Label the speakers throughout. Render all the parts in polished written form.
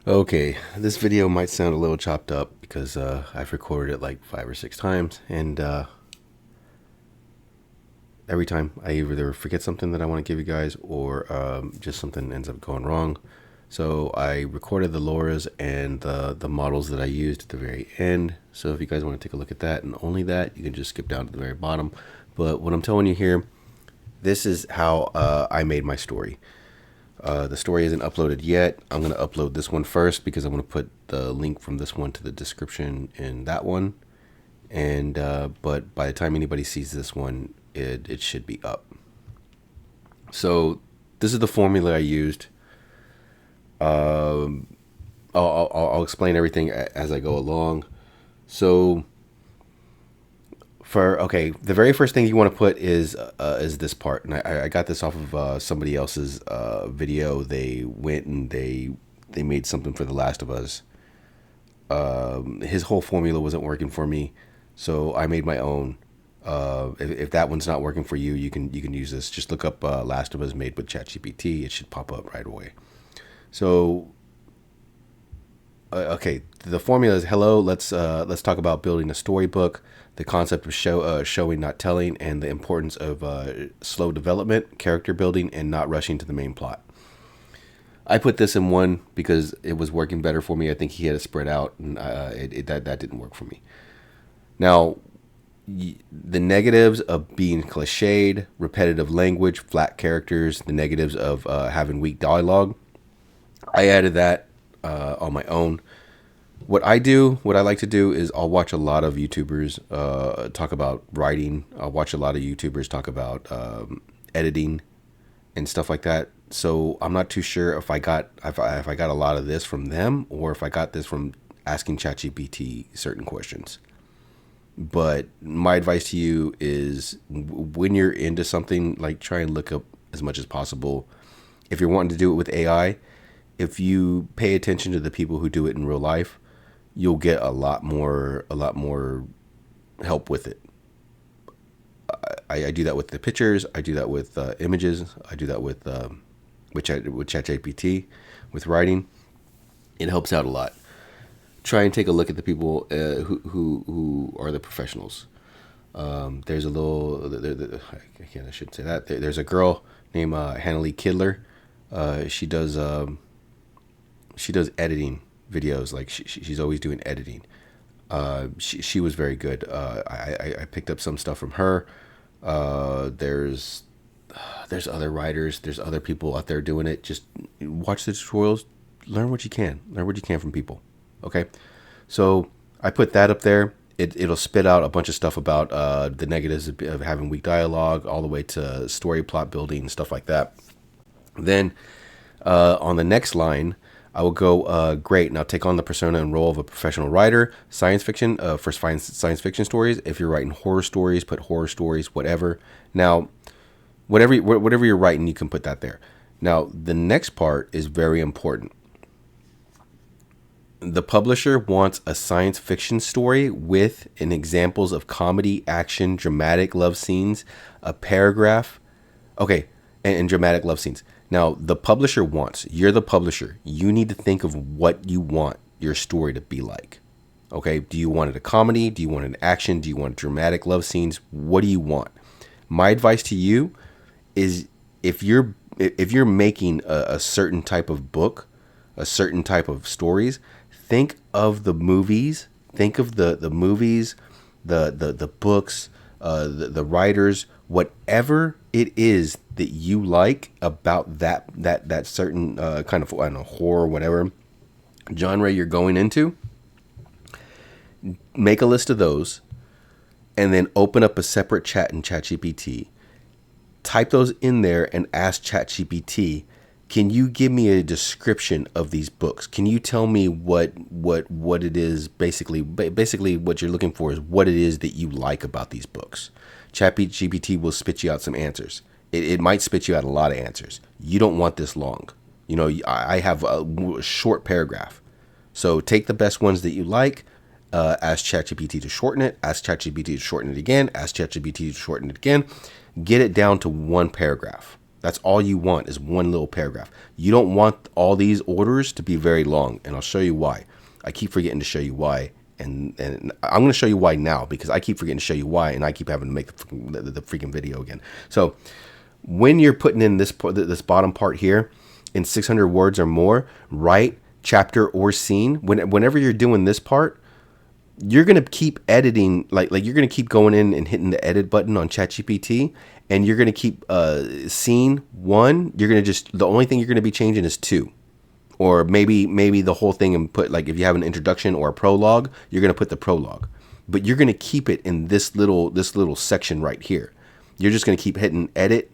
Speaker 1: Okay, this video might sound a little chopped up because I've recorded it like 5 or 6 times, and every time I either forget something that I want to give you guys, or just something ends up going wrong. So I recorded the loras and the models that I used at the very end. So if you guys want to take a look at that and only that, you can just skip down to the very bottom. But what I'm telling you here, this is how I made my story. The story isn't uploaded yet. I'm going to upload this one first because I'm going to put the link from this one to the description in that one. And but by the time anybody sees this one, it should be up. So this is the formula I used. I'll explain everything as I go along. So the very first thing you want to put is this part, and I got this off of somebody else's video. They went and they made something for The Last of Us. His whole formula wasn't working for me, so I made my own. If that one's not working for you, you can use this. Just look up Last of Us made with ChatGPT. It should pop up right away. So okay, the formula is hello. Let's talk about building a storybook, the concept of showing, not telling, and the importance of slow development, character building, and not rushing to the main plot. I put this in one because it was working better for me. I think he had it spread out, and that didn't work for me. Now, the negatives of being clichéd, repetitive language, flat characters, the negatives of having weak dialogue, I added that on my own. What I like to do is I'll watch a lot of YouTubers talk about writing. I'll watch a lot of YouTubers talk about editing and stuff like that. So I'm not too sure if I got a lot of this from them or if I got this from asking ChatGPT certain questions. But my advice to you is when you're into something, like, try and look up as much as possible. If you're wanting to do it with AI, if you pay attention to the people who do it in real life, you'll get a lot more help with it. I do that with the pictures. I do that with images. I do that with ChatGPT, with writing. It helps out a lot. Try and take a look at the people who are the professionals. There's a little. I shouldn't say that. There's a girl named Hannah Lee Kidler. She does editing videos. Like she's always doing editing. She was very good. I picked up some stuff from her. There's other writers. There's other people out there doing it. Just watch the tutorials. Learn what you can. Learn what you can from people. Okay, so I put that up there. It'll spit out a bunch of stuff about the negatives of having weak dialogue, all the way to story plot building and stuff like that. Then on the next line, I will go, great, now take on the persona and role of a professional writer. Science fiction, for science fiction stories. If you're writing horror stories, put horror stories, whatever. Now, whatever you're writing, you can put that there. Now, the next part is very important. The publisher wants a science fiction story with an examples of comedy, action, dramatic love scenes, a paragraph. Okay, and dramatic love scenes. Now, the publisher wants, you're the publisher. You need to think of what you want your story to be like. Okay, do you want it a comedy? Do you want an action? Do you want dramatic love scenes? What do you want? My advice to you is if you're making a certain type of book, a certain type of stories, think of the movies, think of the movies, the books, the writers, whatever it is that you like about that certain kind of, I don't know, horror, whatever genre you're going into. Make a list of those, and then open up a separate chat in ChatGPT. Type those in there and ask ChatGPT, can you give me a description of these books? Can you tell me what it is, basically what you're looking for is what it is that you like about these books. ChatGPT will spit you out some answers. It might spit you out a lot of answers. You don't want this long. You know, I have a short paragraph. So take the best ones that you like, ask ChatGPT to shorten it, ask ChatGPT to shorten it again, ask ChatGPT to shorten it again. Get it down to one paragraph. That's all you want is one little paragraph. You don't want all these orders to be very long, and I'll show you why. I keep forgetting to show you why, and I'm going to show you why now because I keep forgetting to show you why, and I keep having to make the freaking video again. So when you're putting in this bottom part here in 600 words or more, write chapter or scene. Whenever you're doing this part, you're going to keep editing, like you're going to keep going in and hitting the edit button on ChatGPT, and you're going to keep scene 1. You're going to just, the only thing you're going to be changing is 2. Or maybe the whole thing, and put, like, if you have an introduction or a prologue, you're going to put the prologue. But you're going to keep it in this little section right here. You're just going to keep hitting edit,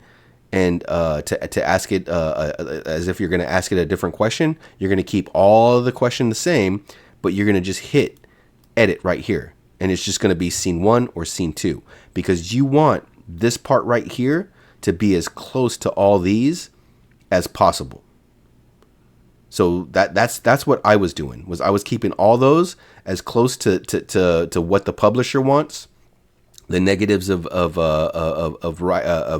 Speaker 1: and to ask it as if you're going to ask it a different question. You're going to keep all the question the same, but you're going to just hit edit right here, and it's just going to be scene 1 or scene 2, because you want this part right here to be as close to all these as possible. So that's what I was doing, was I was keeping all those as close to what the publisher wants. The negatives of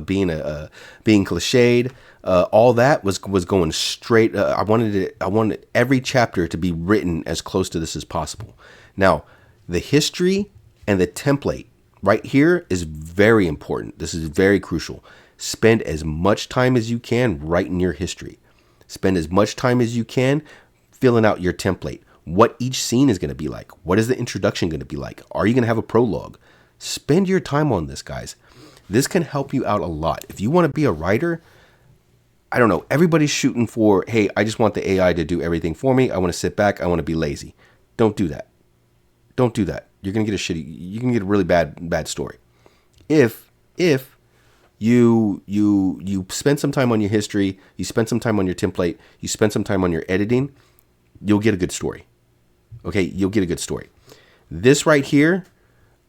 Speaker 1: being clichéd, all that was going straight. I wanted every chapter to be written as close to this as possible. Now, the history and the template right here is very important. This is very crucial. Spend as much time as you can writing your history. Spend as much time as you can filling out your template. What each scene is going to be like. What is the introduction going to be like? Are you going to have a prologue? Spend your time on this, guys. This can help you out a lot. If you want to be a writer, I don't know, everybody's shooting for, hey, I just want the AI to do everything for me. I want to sit back. I want to be lazy. Don't do that. Don't do that. You're going to get you can get a really bad story. If you spend some time on your history, you spend some time on your template, you spend some time on your editing, you'll get a good story. Okay, you'll get a good story. This right here,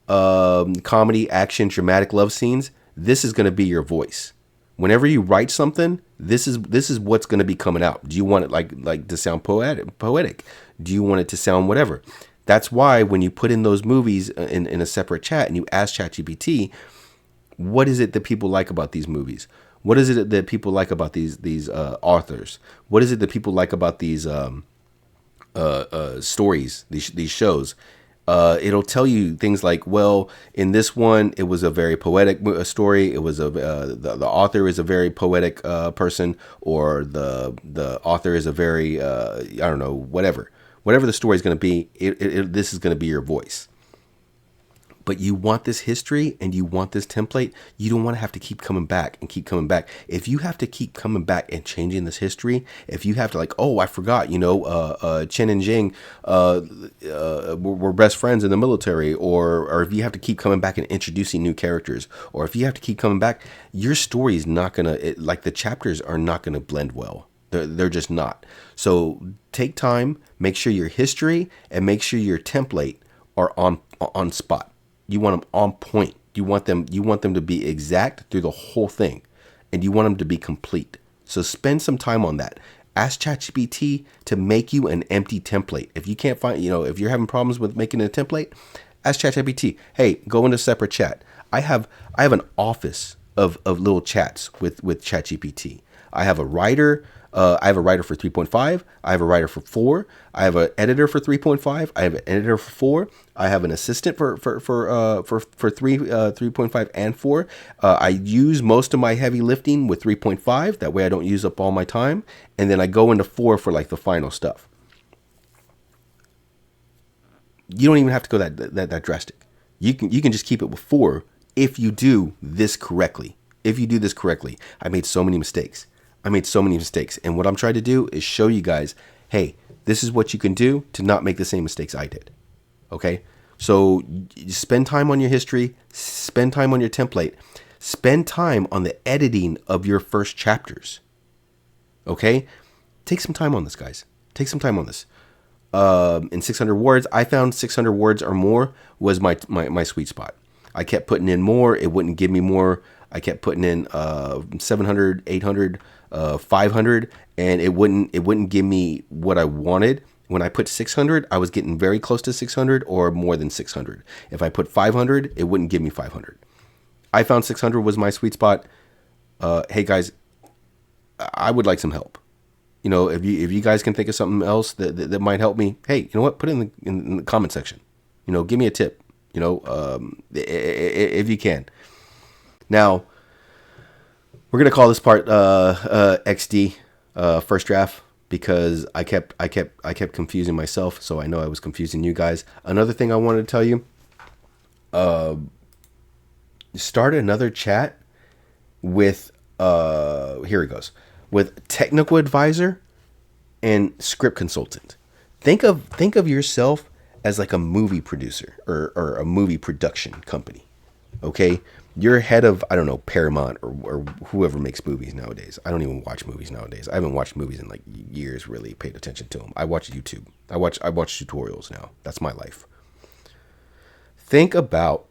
Speaker 1: comedy, action, dramatic love scenes, this is going to be your voice. Whenever you write something, this is what's going to be coming out. Do you want it like to sound poetic? Do you want it to sound whatever? That's why when you put in those movies in a separate chat and you ask ChatGPT, what is it that people like about these movies? What is it that people like about these authors? What is it that people like about these stories, these shows? It'll tell you things like, well, in this one, it was a very poetic story. It was the author is a very poetic person, or the author is a very I don't know, whatever the story is going to be. This is going to be your voice. But you want this history and you want this template. You don't want to have to keep coming back and keep coming back. If you have to keep coming back and changing this history, if you have to, like, oh, I forgot, Chen and Jing were best friends in the military, or if you have to keep coming back and introducing new characters, or if you have to keep coming back, your story is not going to, like, the chapters are not going to blend well. They're just not. So take time, make sure your history and make sure your template are on spot. You want them on point. You want them to be exact through the whole thing, and you want them to be complete. So spend some time on that. Ask ChatGPT to make you an empty template. If you can't find, if you're having problems with making a template, ask ChatGPT. Hey, go into separate chat. I have an office of little chats with ChatGPT. I have a writer. I have a writer for 3.5. I have a writer for 4. I have an editor for 3.5. I have an editor for 4. I have an assistant for 3.5 and 4. I use most of my heavy lifting with 3.5. That way I don't use up all my time. And then I go into 4 for like the final stuff. You don't even have to go that drastic. You can just keep it with 4 if you do this correctly. If you do this correctly. I made so many mistakes. And what I'm trying to do is show you guys, hey, this is what you can do to not make the same mistakes I did. Okay? So spend time on your history, spend time on your template, spend time on the editing of your first chapters. Okay? Take some time on this, guys. Take some time on this. In 600 words, I found 600 words or more was my sweet spot. I kept putting in more. It wouldn't give me more. I kept putting in 700, 800, 500, and it wouldn't give me what I wanted. When I put 600, I was getting very close to 600 or more than 600. If I put 500, it wouldn't give me 500. I found 600 was my sweet spot. Hey guys, I would like some help. If you guys can think of something else that might help me, hey, you know what? Put it in the comment section. Give me a tip. If you can. Now, we're gonna call this part XD, first draft, because I kept confusing myself, so I know I was confusing you guys. Another thing I wanted to tell you: start another chat with here it goes, with technical advisor and script consultant. Think of yourself as like a movie producer or a movie production company. Okay, you're head of, I don't know, Paramount or whoever makes movies nowadays. I don't even watch movies nowadays. I haven't watched movies in like years. Really paid attention to them. I watch YouTube. I watch tutorials now. That's my life. Think about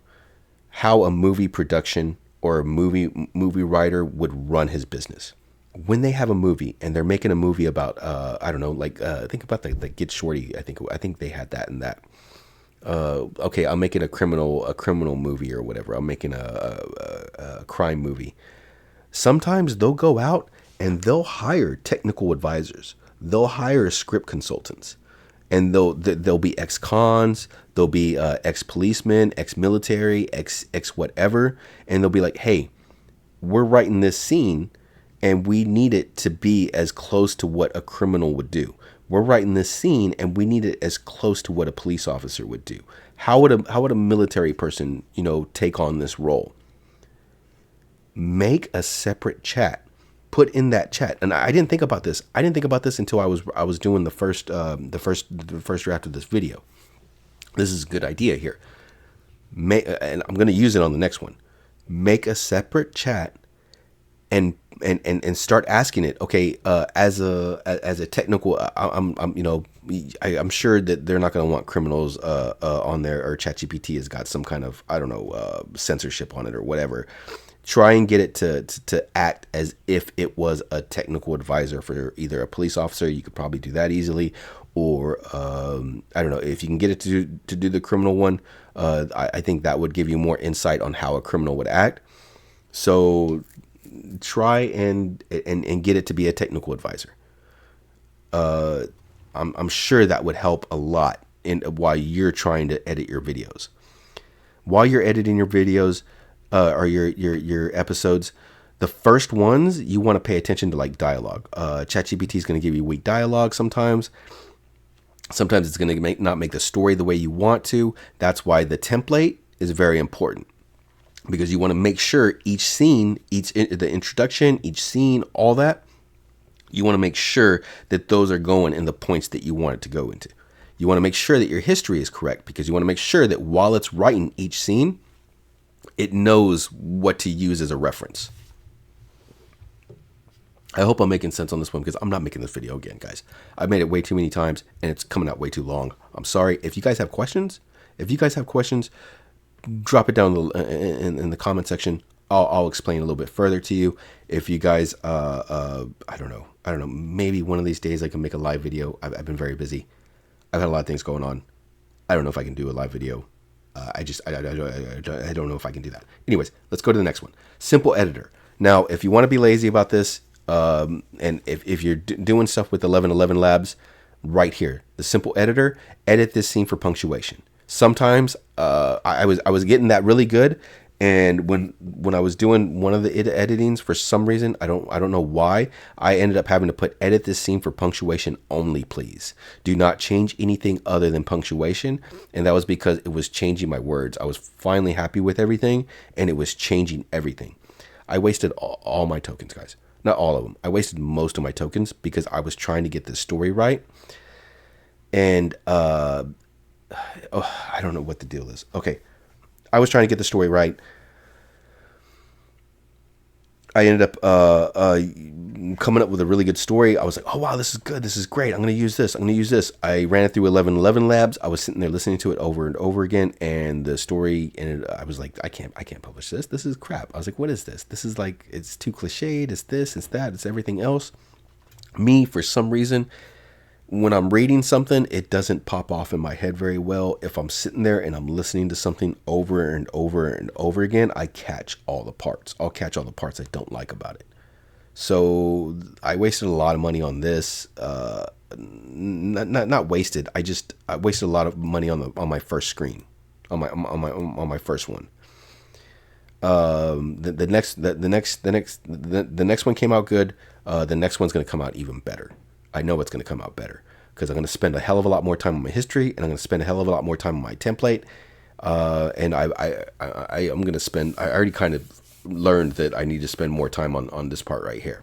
Speaker 1: how a movie production or a movie writer would run his business when they have a movie and they're making a movie about I don't know, like think about the Get Shorty. I think they had that in that. Okay, I'm making a criminal movie or whatever. I'm making a crime movie. Sometimes they'll go out and they'll hire technical advisors. They'll hire script consultants, and they'll be ex-cons, they'll be ex-policemen, ex-military, ex whatever, and they'll be like, hey, we're writing this scene, and we need it to be as close to what a criminal would do. We're writing this scene, and we need it as close to what a police officer would do. How would a military person, take on this role? Make a separate chat. Put in that chat. And I didn't think about this. I didn't think about this until I was doing the first draft of this video. This is a good idea here. And I'm going to use it on the next one. Make a separate chat and start asking it. Okay, as a technical, I'm sure that they're not going to want criminals on there, or ChatGPT has got some kind of, I don't know, censorship on it or whatever. Try and get it to act as if it was a technical advisor for either a police officer. You could probably do that easily, or I don't know, if you can get it to do the criminal one. I think that would give you more insight on how a criminal would act. So try and get it to be a technical advisor. I'm sure that would help a lot while you're trying to edit your videos. While you're editing your videos or your episodes, the first ones you want to pay attention to, like dialogue. ChatGPT is going to give you weak dialogue sometimes. Sometimes it's going to not make the story the way you want to. That's why the template is very important, because you want to make sure each scene, the introduction, each scene, all that, you want to make sure that those are going in the points that you want it to go into. You want to make sure that your history is correct, because you want to make sure that while it's writing each scene, it knows what to use as a reference. I hope I'm making sense on this one, because I'm not making this video again, guys. I've made it way too many times and it's coming out way too long. I'm sorry. If you guys have questions, drop it down in the comment section. I'll explain a little bit further to you. If you guys, I don't know, maybe one of these days I can make a live video. I've been very busy. I've had a lot of things going on. I don't know if I can do a live video. I don't know if I can do that. Anyways, let's go to the next one. Simple editor. Now, if you want to be lazy about this, and if you're doing stuff with 1111 Labs, right here, the simple editor, edit this scene for punctuation. Sometimes I was getting that really good, and when I was doing one of the editings, for some reason, I don't know why, I ended up having to put edit this scene for punctuation only, please. Do not change anything other than punctuation. And that was because it was changing my words. I was finally happy with everything, and it was changing everything. I wasted all my tokens, guys. Not all of them. I wasted most of my tokens because I was trying to get this story right. And I don't know what the deal is. Okay. I was trying to get the story right. I ended up coming up with a really good story. I was like, oh, wow, this is good. This is great. I'm going to use this. I ran it through 1111 Labs. I was sitting there listening to it over and over again. And the story, I was like, I can't publish this. This is crap. I was like, what is this? This is like, it's too cliched. It's this, it's that, it's everything else. Me, for some reason, when I'm reading something, it doesn't pop off in my head very well. If I'm sitting there and I'm listening to something over and over and over again, I catch all the parts. I'll catch all the parts I don't like about it. So I wasted a lot of money on this. Not wasted. I wasted a lot of money on my first screen, on my first one. The next one came out good. The next one's going to come out even better. I know it's going to come out better because I'm going to spend a hell of a lot more time on my history, and I'm going to spend a hell of a lot more time on my template. And I'm going to spend. I already kind of learned that I need to spend more time on this part right here.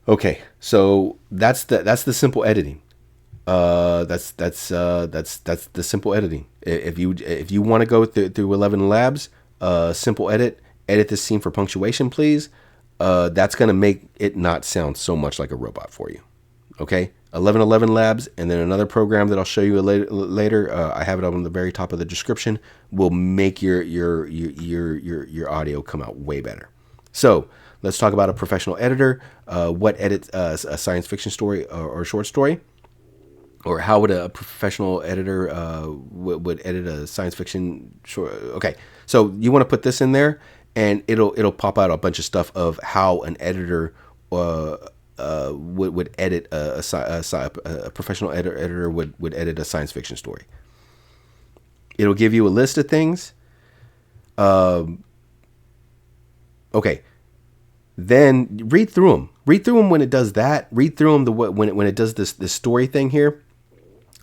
Speaker 1: Okay, so that's the simple editing. That's the simple editing. If you want to go through 11 labs, simple edit this scene for punctuation, please. That's gonna make it not sound so much like a robot for you. Okay, 11 labs, and then another program that I'll show you later. I have it on the very top of the description. Will make your audio come out way better. So let's talk about a professional editor. What edits a science fiction story or short story? Or how would a professional editor would edit a science fiction short? Okay, so you want to put this in there, and it'll pop out a bunch of stuff of how an editor would edit a professional editor would edit a science fiction story. It'll give you a list of things. Okay, then read through them. Read through them when it does that. Read through them when it does this story thing here.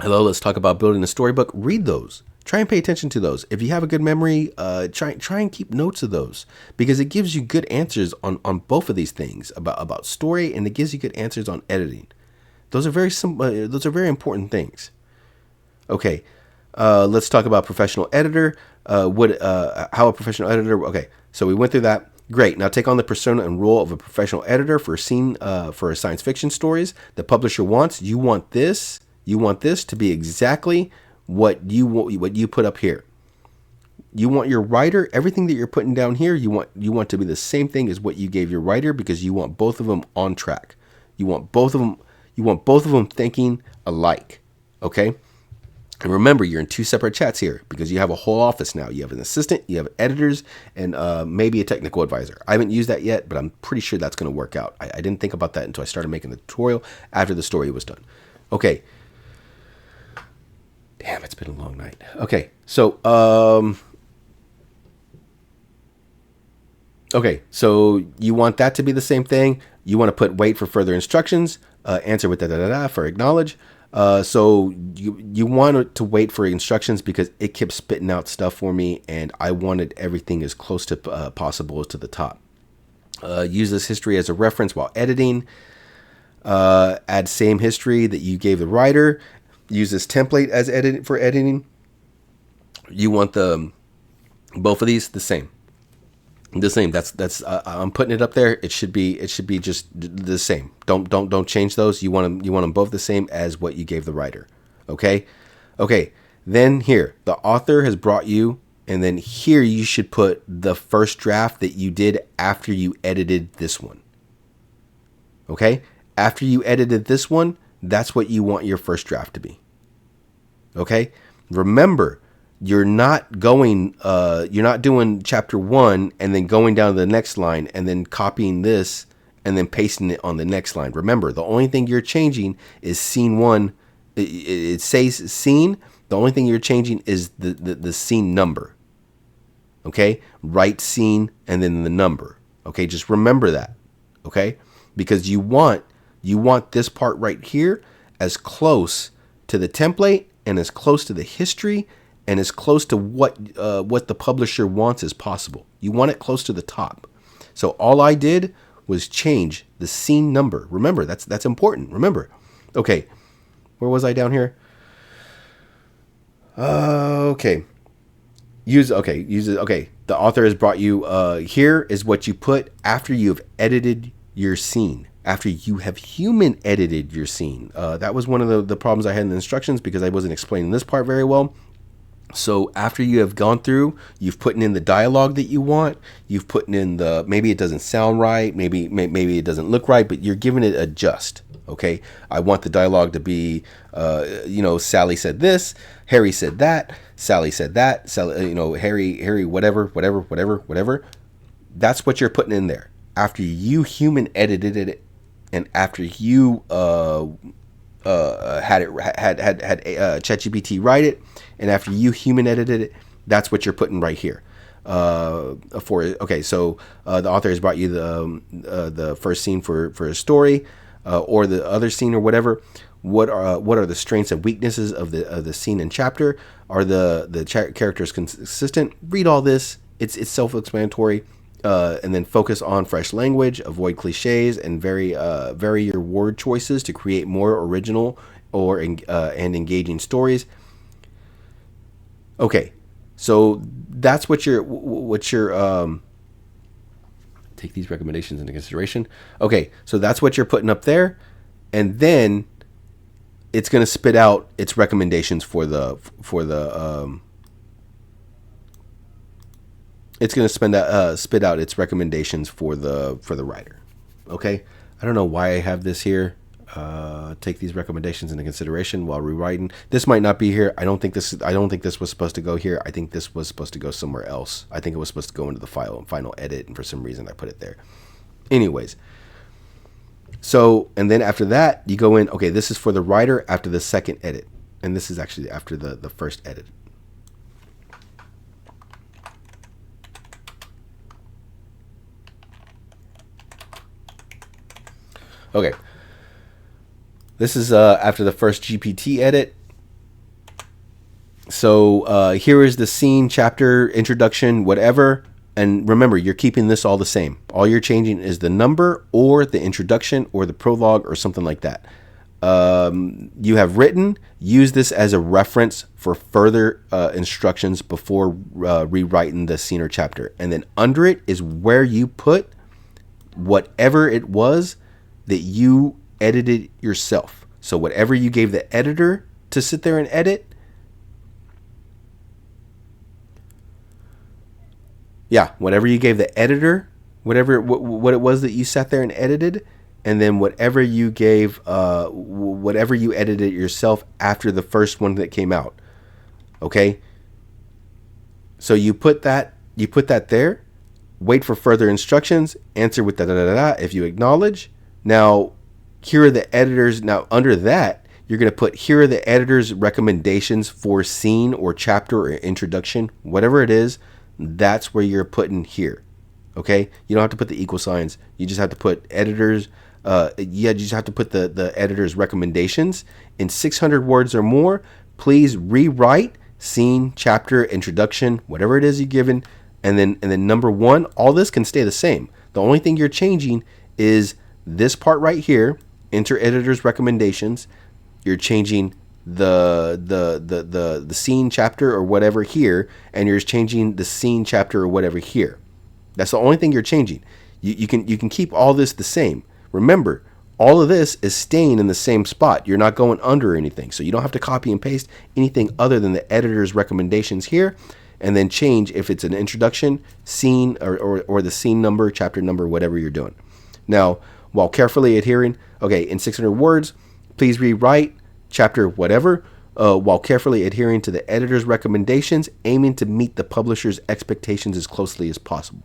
Speaker 1: Hello, let's talk about building a storybook. Read those. Try and pay attention to those. If you have a good memory, try and keep notes of those, because it gives you good answers on both of these things about story, and it gives you good answers on editing. Those are very simple. Those are very important things. Okay, let's talk about professional editor. How a professional editor. Okay, so we went through that. Great. Now take on the persona and role of a professional editor for a scene for a science fiction stories. The publisher wants. You want this. You want this to be exactly what you put up here. You want your writer, everything that you're putting down here, you want to be the same thing as what you gave your writer, because you want both of them on track. You want both of them thinking alike. Okay? And remember, you're in two separate chats here because you have a whole office now. You have an assistant, you have editors, and maybe a technical advisor. I haven't used that yet, but I'm pretty sure that's going to work out. I didn't think about that until I started making the tutorial after the story was done. Okay. Damn, it's been a long night. Okay, so you want that to be the same thing. You want to put wait for further instructions. Answer with for acknowledge. So you want to wait for instructions because it kept spitting out stuff for me, and I wanted everything as close to possible as to the top. Use this history as a reference while editing. Add same history that you gave the writer. Use this template as for editing. You want both of these the same. The same. That's I'm putting it up there. It should be just the same. Don't change those. You want them both the same as what you gave the writer. Okay. Then here, the author has brought you, and then here you should put the first draft that you did after you edited this one. Okay? After you edited this one, that's what you want your first draft to be. Okay? Remember, you're not doing chapter 1 and then going down to the next line and then copying this and then pasting it on the next line. Remember, the only thing you're changing is scene 1. It says scene. The only thing you're changing is the scene number. Okay? Write scene and then the number. Okay? Just remember that. Okay? Because you want this part right here as close to the template and as close to the history and as close to what the publisher wants as possible. You want it close to the top. So all I did was change the scene number. Remember, that's important. Remember. Okay. Where was I down here? Okay. Use it. Okay. The author has brought you, here is what you put after you've edited your scene. After you have human edited your scene. That was one of the problems I had in the instructions because I wasn't explaining this part very well. So after you have gone through, you've put in the dialogue that you want. You've put in maybe it doesn't sound right. Maybe it doesn't look right, but you're giving it a just. Okay. I want the dialogue to be, Sally said this, Harry said that, Sally said that, Sally, Harry, whatever. That's what you're putting in there. After you human edited it, and after you had ChatGPT write it, and after you human edited it, that's what you're putting right here. So the author has brought you the first scene for a story, or the other scene or whatever. What are the strengths and weaknesses of the scene and chapter? Are the characters consistent? Read all this. It's self-explanatory. And then focus on fresh language, avoid cliches, and vary your word choices to create more original and engaging stories. Okay, so that's what you're take these recommendations into consideration. Okay, so that's what you're putting up there, and then it's going to spit out its recommendations for the it's going to spit out its recommendations for the writer. Okay, I don't know why I have this here. Take these recommendations into consideration while rewriting. This might not be here. I don't think this was supposed to go here. I think this was supposed to go somewhere else. I think it was supposed to go into the final edit, and for some reason I put it there. Anyways, so and then after that you go in. Okay, this is for the writer after the second edit, and this is actually after the first edit. Okay, this is after the first GPT edit. So here is the scene, chapter, introduction, whatever. And remember, you're keeping this all the same. All you're changing is the number or the introduction or the prologue or something like that. You have written, use this as a reference for further instructions before rewriting the scene or chapter. And then under it is where you put whatever it was that you edited yourself. So whatever you gave the editor to sit there and edit, whatever you gave the editor, what it was that you sat there and edited, and then whatever you gave, whatever you edited yourself after the first one that came out. Okay. So you put that there. Wait for further instructions. Answer with if you acknowledge. Now, here are the editors. Now, under that, you're going to put here are the editor's recommendations for scene or chapter or introduction, whatever it is. That's where you're putting here. Okay, you don't have to put the equal signs. You just have to put editors. You just have to put the editor's recommendations in 600 words or more. Please rewrite scene, chapter, introduction, whatever it is you're given, and then number one. All this can stay the same. The only thing you're changing is this part right here. Enter editor's recommendations. You're changing the scene, chapter, or whatever here, and you're changing the scene, chapter, or whatever here. That's the only thing you're changing. You can keep all this the same. Remember, all of this is staying in the same spot. You're not going under anything, so you don't have to copy and paste anything other than the editor's recommendations here, and then change if it's an introduction, scene, or the scene number, chapter number, whatever you're doing. Now, while carefully adhering, in 600 words, please rewrite chapter whatever, while carefully adhering to the editor's recommendations, aiming to meet the publisher's expectations as closely as possible.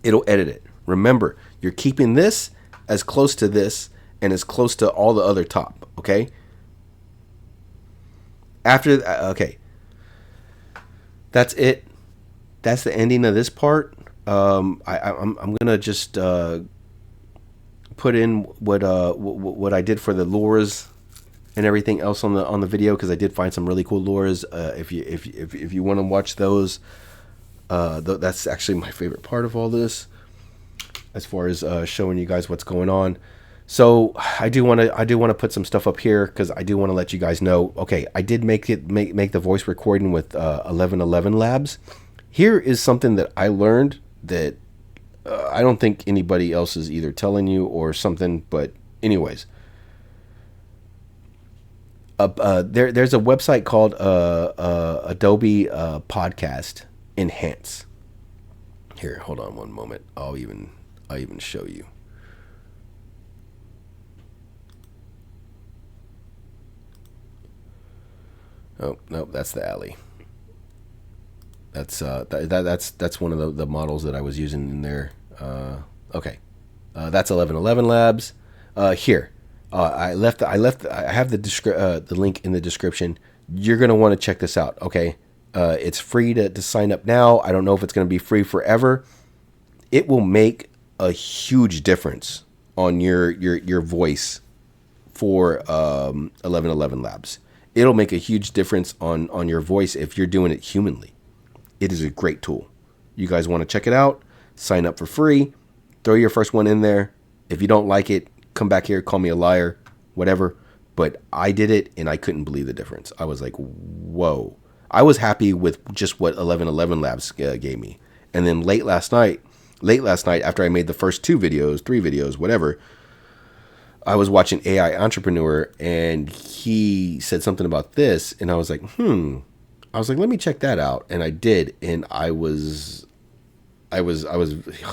Speaker 1: It'll edit it. Remember, you're keeping this as close to this and as close to all the other top, okay? That's it. That's the ending of this part. I'm gonna just put in what I did for the loras and everything else on the video, because I did find some really cool loras. If you want to watch those, that's actually my favorite part of all this, as far as showing you guys what's going on. So I do want to put some stuff up here, because I do want to let you guys know. Okay, I did make the voice recording with 1111 Labs. Here is something that I learned that I don't think anybody else is either telling you or something. But anyways, there's a website called Adobe Podcast Enhance. Here, hold on one moment. I'll even show you. Oh, nope, that's the alley. That's one of the models that I was using in there. Okay, that's 1111 Labs. Here, I have the link in the description. You're gonna want to check this out. Okay, it's free to sign up now. I don't know if it's gonna be free forever. It will make a huge difference on your voice for 1111 Labs. It'll make a huge difference on your voice if you're doing it humanly. It is a great tool. You guys want to check it out? Sign up for free. Throw your first one in there. If you don't like it, come back here, call me a liar, whatever. But I did it and I couldn't believe the difference. I was like, whoa. I was happy with just what 1111 Labs gave me. And then late last night, after I made the first 2 videos, 3 videos, whatever, I was watching AI Entrepreneur and he said something about this. And I was like, I was like, let me check that out. And I did. And I was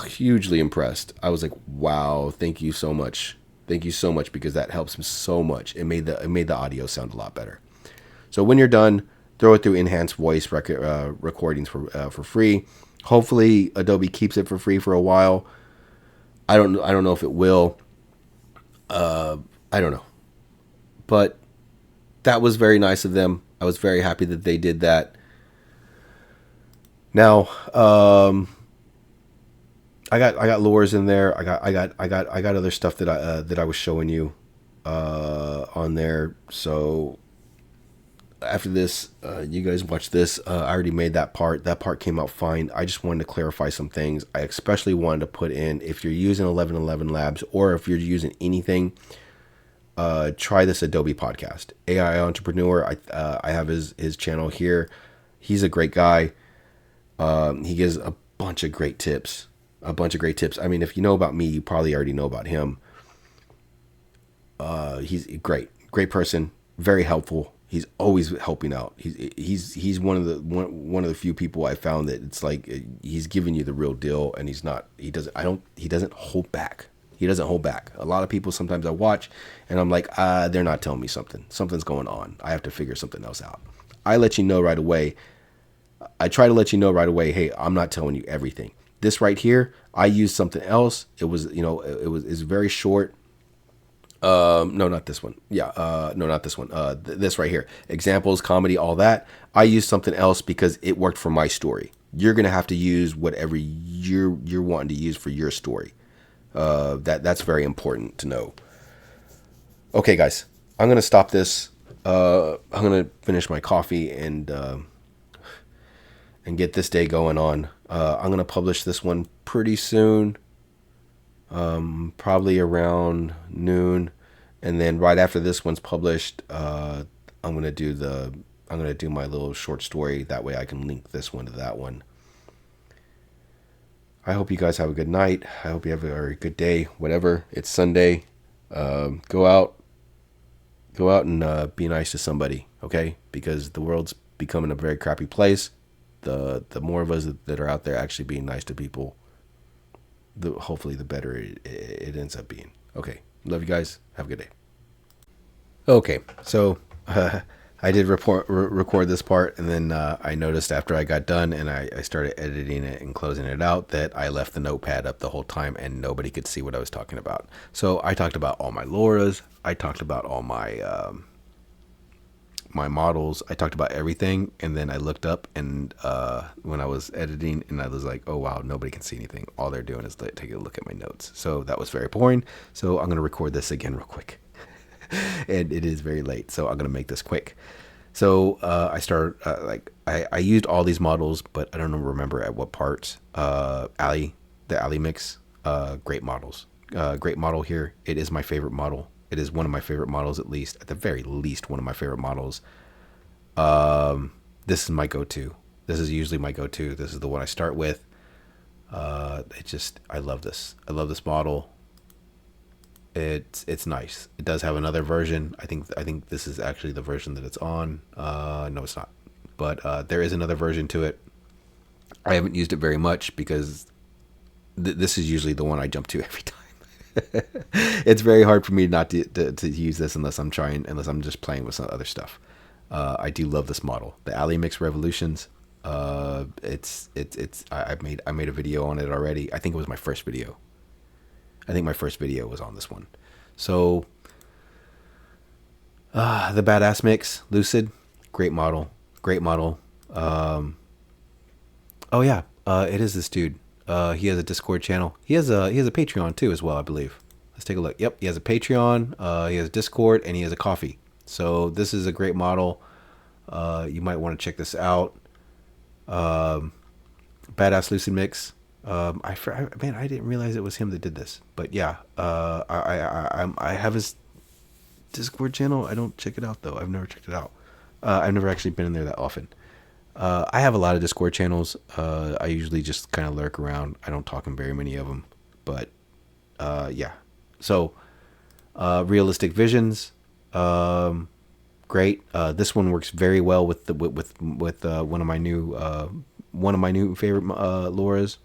Speaker 1: hugely impressed. I was like, wow, thank you so much. Thank you so much, because that helps me so much. It made the audio sound a lot better. So when you're done, throw it through enhanced voice recordings for free. Hopefully Adobe keeps it for free for a while. I don't know if it will. I don't know. But that was very nice of them. I was very happy that they did that. Now, I got loras in there. I got other stuff that I was showing you on there. So after this, you guys watch this. I already made that part. That part came out fine. I just wanted to clarify some things. I especially wanted to put in, if you're using 1111 Labs or if you're using anything, try this Adobe podcast. AI Entrepreneur. I have his channel here. He's a great guy. He gives a bunch of great tips. I mean, if you know about me, you probably already know about him. He's a great person, very helpful. He's always helping out. He's one of the few people I found that it's like he's giving you the real deal, and he doesn't hold back. He doesn't hold back. A lot of people sometimes I watch and I'm like, they're not telling me something. Something's going on. I have to figure something else out. I let you know right away. I try to let you know right away, hey, I'm not telling you everything. This right here, I used something else. It was, it's very short. No, not this one. Yeah. No, not this one. This right here, examples, comedy, all that. I used something else because it worked for my story. You're going to have to use whatever you're wanting to use for your story. That's very important to know. Okay, guys, I'm going to stop this. I'm going to finish my coffee and get this day going on. I'm going to publish this one pretty soon. Probably around noon, and then right after this one's published, I'm gonna do my little short story. That way I can link this one to that one. I hope you guys have a good night. I hope you have a very good day. Whatever. It's Sunday. Go out and be nice to somebody. Okay, because the world's becoming a very crappy place. The more of us that are out there actually being nice to people, hopefully the better it ends up being. Okay. Love you guys. Have a good day. Okay. So I did record this part, and then I noticed after I got done and I started editing it and closing it out that I left the notepad up the whole time and nobody could see what I was talking about. So I talked about all my loras. I talked about all my my models. I talked about everything, and then I looked up and when I was editing, and I was like, oh wow, nobody can see anything. All they're doing is take a look at my notes. So that was very boring. So I'm going to record this again real quick. And it is very late, so I'm going to make this quick. So I started I used all these models, but I don't remember at what parts. The Ali mix, great models. Great model here. It is my favorite model. It is one of my favorite models, at the very least, one of my favorite models. This is my go-to. This is usually my go-to. This is the one I start with. I love this. I love this model. It's nice. It does have another version. I think this is actually the version that it's on. No, it's not. But there is another version to it. I haven't used it very much because this is usually the one I jump to every time. It's very hard for me not to use this unless I'm just playing with some other stuff. I do love this model. The Ali Mix Revolutions. I made a video on it already. I think it was my first video. I think my first video was on this one. So the Badass Mix, Lucid, great model, great model. Oh yeah, it is this dude. He has a Discord channel. He has a Patreon too as well, I believe. Let's take a look. Yep, he has a Patreon. He has Discord, and he has a coffee. So this is a great model. You might want to check this out. Badass Lucid Mix. I didn't realize it was him that did this. But yeah, I have his Discord channel. I don't check it out though. I've never checked it out. I've never actually been in there that often. I have a lot of Discord channels. I usually just kind of lurk around. I don't talk in very many of them, but yeah. So realistic visions, great. This one works very well with one of my new favorite loras,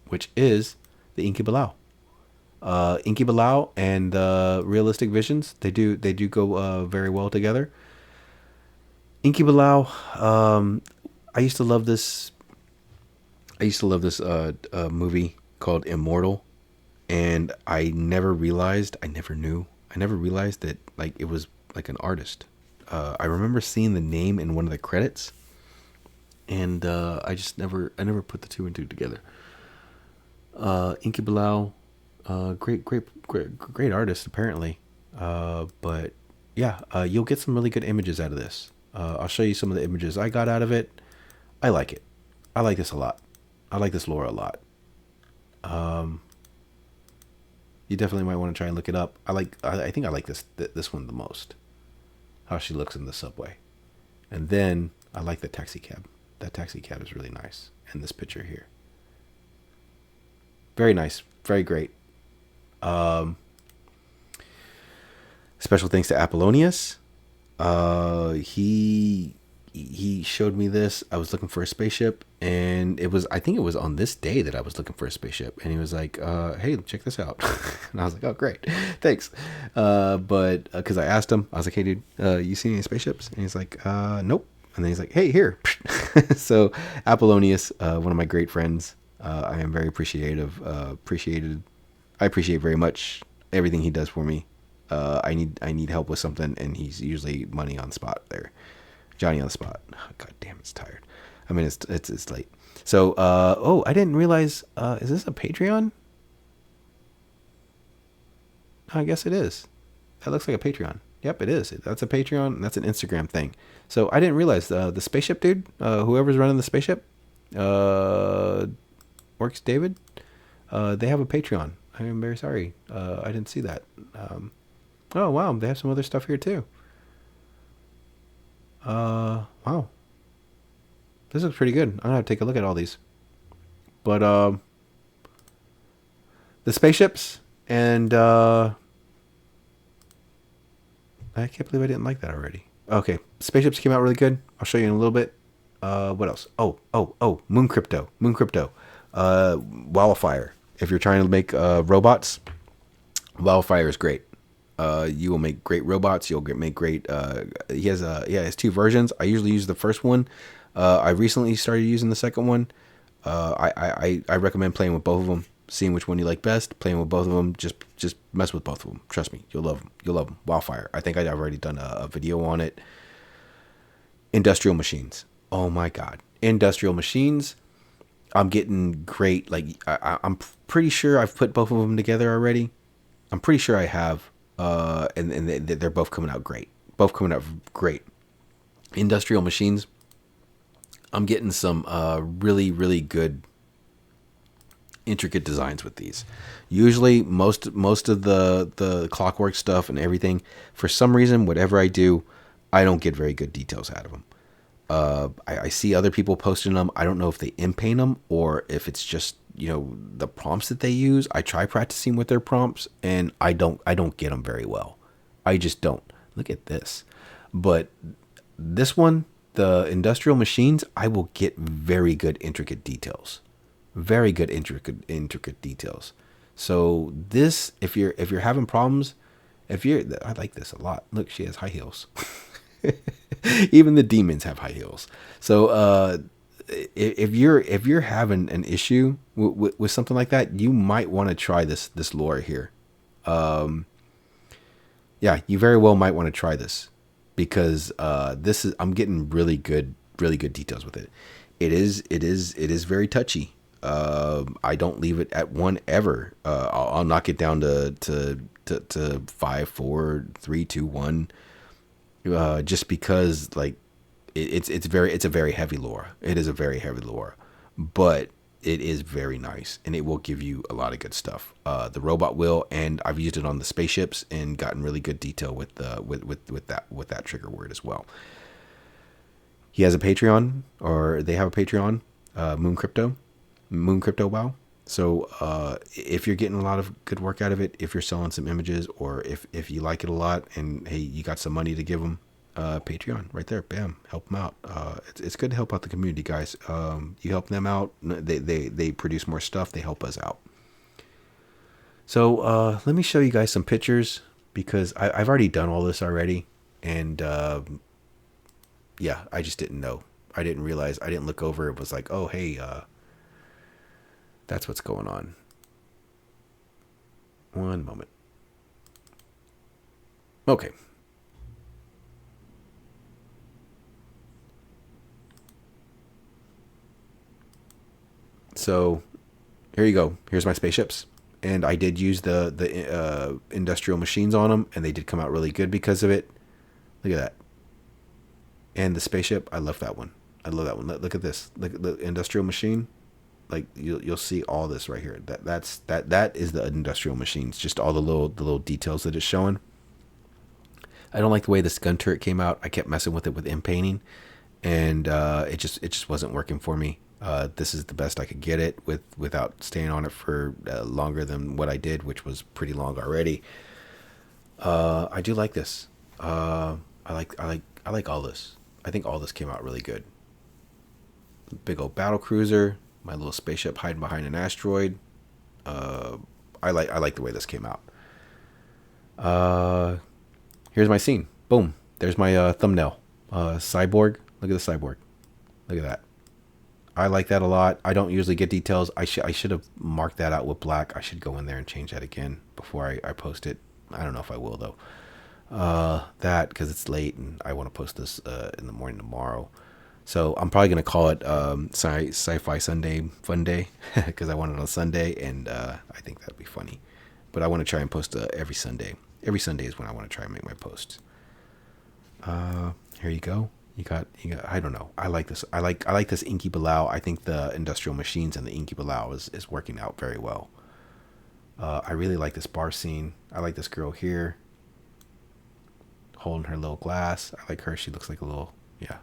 Speaker 1: which is the Inky Bilal. Inky Bilal and realistic visions, they do go very well together. Inky Bilal, I used to love this movie called Immortal, and I never realized that like it was like an artist. I remember seeing the name in one of the credits, and I never put the two and two together. Inky Bilal, great artist apparently, but yeah, you'll get some really good images out of this. I'll show you some of the images I got out of it. I like it. I like this a lot. I like this lora a lot. You definitely might want to try and look it up. I think I like this one the most. How she looks in the subway. And then I like the taxi cab. That taxi cab is really nice. And this picture here. Very nice. Very great. Special thanks to Appolonius. He showed me this. I was looking for a spaceship, and I think it was on this day that I was looking for a spaceship, and he was like, hey, check this out. And I was like, oh, great, thanks. But because I asked him, I was like, hey dude, you see any spaceships? And he's like, nope. And then he's like, hey, here. So Appolonius, one of my great friends, I am very appreciative. I appreciate very much everything he does for me. I need help with something, and he's usually money on the spot there. Johnny on the spot. Oh, God damn, it's tired. I mean, it's late. So, I didn't realize, is this a Patreon? I guess it is. That looks like a Patreon. Yep, it is. That's a Patreon, and that's an Instagram thing. So I didn't realize, the spaceship dude, whoever's running the spaceship, Works David, they have a Patreon. I am very sorry. I didn't see that. Oh, wow. They have some other stuff here, too. Wow. This looks pretty good. I'm going to have to take a look at all these. But, the spaceships and, I can't believe I didn't like that already. Okay. Spaceships came out really good. I'll show you in a little bit. What else? Oh, Moon Crypto. Wildfire. If you're trying to make, robots, Wildfire is great. You will make great robots. You'll make great. He has two versions. I usually use the first one. I recently started using the second one. I recommend playing with both of them, seeing which one you like best. Playing with both of them, just mess with both of them. Trust me, you'll love them. You'll love them. Wildfire. I think I've already done a video on it. Industrial machines. Oh my God, industrial machines. I'm getting great. Like I'm pretty sure I've put both of them together already. I'm pretty sure I have. And they're both coming out great. Industrial machines. I'm getting some really, really good intricate designs with these. Usually most of the clockwork stuff and everything, for some reason, whatever I do, I don't get very good details out of them. I see other people posting them. I don't know if they inpaint them or if it's just, the prompts that they use. I try practicing with their prompts, and I don't get them very well. I just don't. Look at this. But this one, the industrial machines, I will get very good intricate details. Very good intricate details. So this, if you're having problems, I like this a lot. Look, she has high heels. Even the demons have high heels. So if you're having an issue with something like that, you might want to try this lore here. Yeah, you very well might want to try this, because this is, I'm getting really good details with it. It is very touchy. I don't leave it at one ever. I'll knock it down to 5, 4, 3, 2, 1. Just because, like, it's a very heavy lore. It is a very heavy lore, but it is very nice, and it will give you a lot of good stuff. The robot will, and I've used it on the spaceships and gotten really good detail with that trigger word as well. He has a Patreon, or they have a Patreon, Moon Crypto Wow. So if you're getting a lot of good work out of it, if you're selling some images, or if you like it a lot, and hey, you got some money to give them, Patreon right there, bam, help them out. It's good to help out the community, guys. You help them out, they produce more stuff, they help us out. So let me show you guys some pictures, because I've already done all this already, and yeah, I just didn't know. I didn't realize. I didn't look over. It was like, oh, hey, that's what's going on. One moment. Okay. So here you go. Here's my spaceships. And I did use the industrial machines on them, and they did come out really good because of it. Look at that. And the spaceship, I love that one. I love that one. Look at this. Look at the industrial machine. Like, you'll see all this right here. That is the industrial machines. Just all the little details that it's showing. I don't like the way this gun turret came out. I kept messing with it with painting, and it just wasn't working for me. This is the best I could get it without staying on it for longer than what I did, which was pretty long already. I do like this. I like all this. I think all this came out really good. Big old battle cruiser, my little spaceship hiding behind an asteroid. I like the way this came out. Here's my scene. Boom. There's my thumbnail. Cyborg. Look at the cyborg. Look at that. I like that a lot. I don't usually get details. I should have marked that out with black. I should go in there and change that again before I post it. I don't know if I will, though. That, because it's late and I want to post this in the morning tomorrow. So I'm probably going to call it Sci-Fi Sunday Fun Day, because I want it on Sunday, and I think that'd be funny. But I want to try and post every Sunday. Every Sunday is when I want to try and make my posts. Here you go. You got. I don't know. I like this. I like this Inky Bilal. I think the industrial machines and the Inky Bilal is working out very well. I really like this bar scene. I like this girl here, holding her little glass. I like her. She looks like a little, yeah.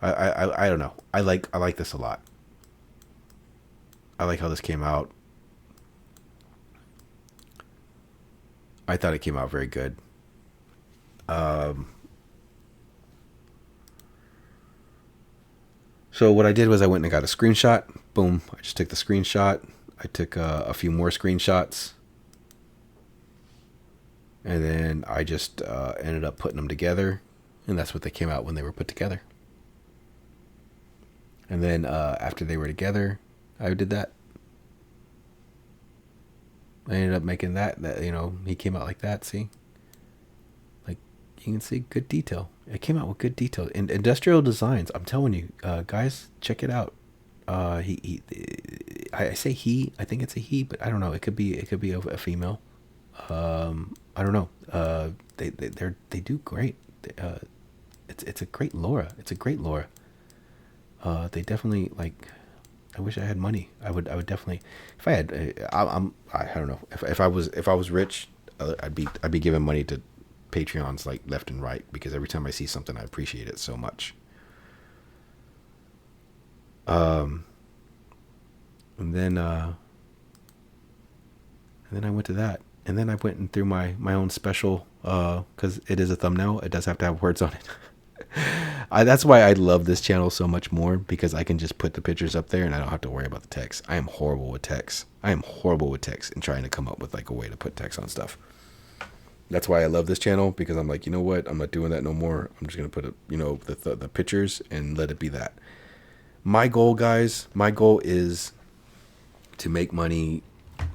Speaker 1: I don't know. I like this a lot. I like how this came out. I thought it came out very good. So what I did was I went and got a screenshot. Boom. I just took the screenshot. I took a few more screenshots. And then I just ended up putting them together. And that's what they came out when they were put together. And then after they were together, I did that. I ended up making that, he came out like that, see? Like, you can see good detail. It came out with good detail. In industrial designs, I'm telling you, guys, check it out. I say he, I think it's a he, but I don't know. It could be a female. I don't know. They do great. It's a great lore. It's a great lore. They definitely, like, I wish I had money. I would definitely, if I had, I don't know. If I was rich, I'd be giving money to Patreons like left and right, because every time I see something, I appreciate it so much. And then I went to that, and then I went and threw my own special, because it is a thumbnail. It does have to have words on it. That's why I love this channel so much more, because I can just put the pictures up there and I don't have to worry about the text. I am horrible with text. And trying to come up with like a way to put text on stuff. That's why I love this channel, because I'm like, you know what? I'm not doing that no more. I'm just going to put, the pictures and let it be that. My goal, guys, my goal is to make money,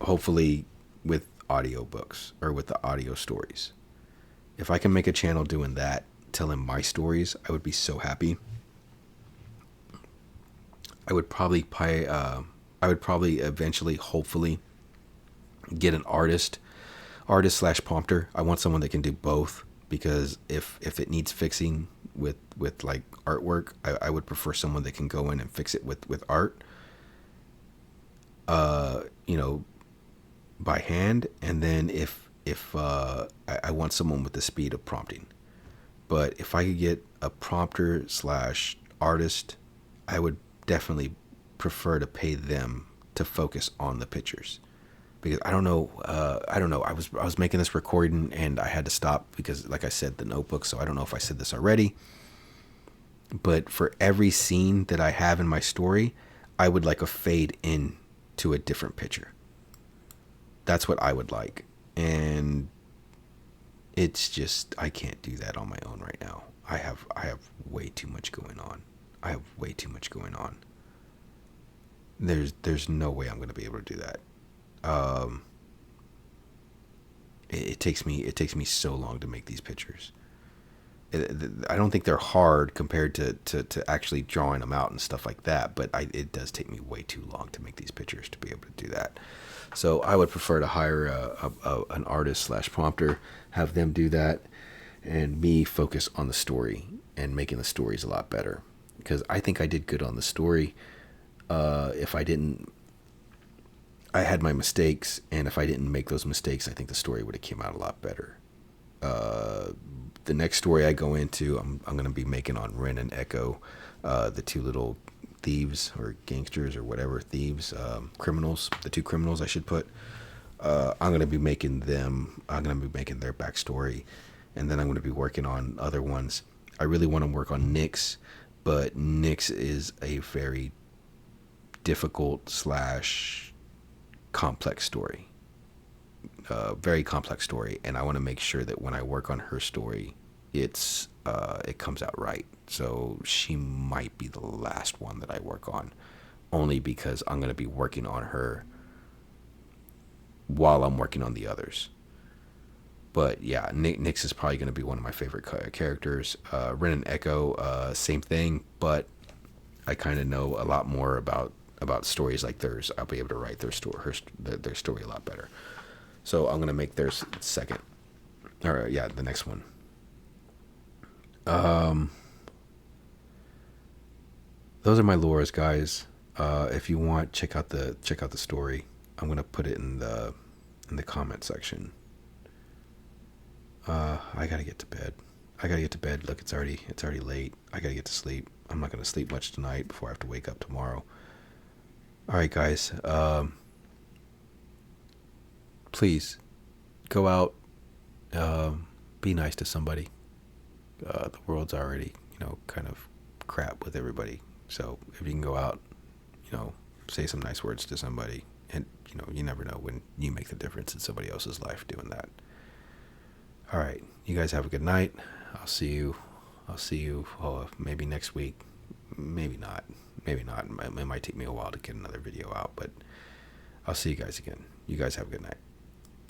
Speaker 1: hopefully, with audiobooks or with the audio stories. If I can make a channel doing that, telling my stories, I would be so happy. I would probably eventually, hopefully, get an artist slash prompter. I want someone that can do both, because if it needs fixing with like artwork, I would prefer someone that can go in and fix it with art, you know, by hand. And then if I want someone with the speed of prompting. But if I could get a prompter slash artist, I would definitely prefer to pay them to focus on the pictures. Because I don't know. I was making this recording and I had to stop because, like I said, the notebook. So I don't know if I said this already. But for every scene that I have in my story, I would like a fade in to a different picture. That's what I would like. And it's just, I can't do that on my own right now. I have way too much going on. There's no way I'm going to be able to do that. It takes me so long to make these pictures. I don't think they're hard compared to actually drawing them out and stuff like that, but it does take me way too long to make these pictures to be able to do that. So I would prefer to hire an artist slash prompter, have them do that, and me focus on the story and making the stories a lot better. Because I think I did good on the story. If I didn't, I had my mistakes, and if I didn't make those mistakes, I think the story would have came out a lot better. The next story I go into, I'm going to be making on Ren and Echo, the two little thieves or gangsters or whatever, criminals, the two criminals I should put. I'm going to be making their backstory, and then I'm going to be working on other ones. I really want to work on Nyx, but Nyx is a very difficult slash complex story. Very complex story, and I want to make sure that when I work on her story, it comes out right. So she might be the last one that I work on, only because I'm going to be working on her while I'm working on the others. But yeah, Nyx is probably going to be one of my favorite characters. Ren and Echo, same thing, but I kind of know a lot more about stories like theirs. I'll be able to write their story a lot better. So I'm going to make theirs second. Or yeah, the next one. Those are my loras, guys. If you want, check out the story. I'm going to put it in the comment section. I got to get to bed. Look, it's already late. I got to get to sleep. I'm not going to sleep much tonight before I have to wake up tomorrow. All right, guys. Please go out, be nice to somebody. The world's already, kind of crap with everybody. So if you can go out, say some nice words to somebody, and you never know when you make the difference in somebody else's life doing that. All right, you guys have a good night. I'll see you. Maybe next week. Maybe not. It might take me a while to get another video out, but I'll see you guys again. You guys have a good night.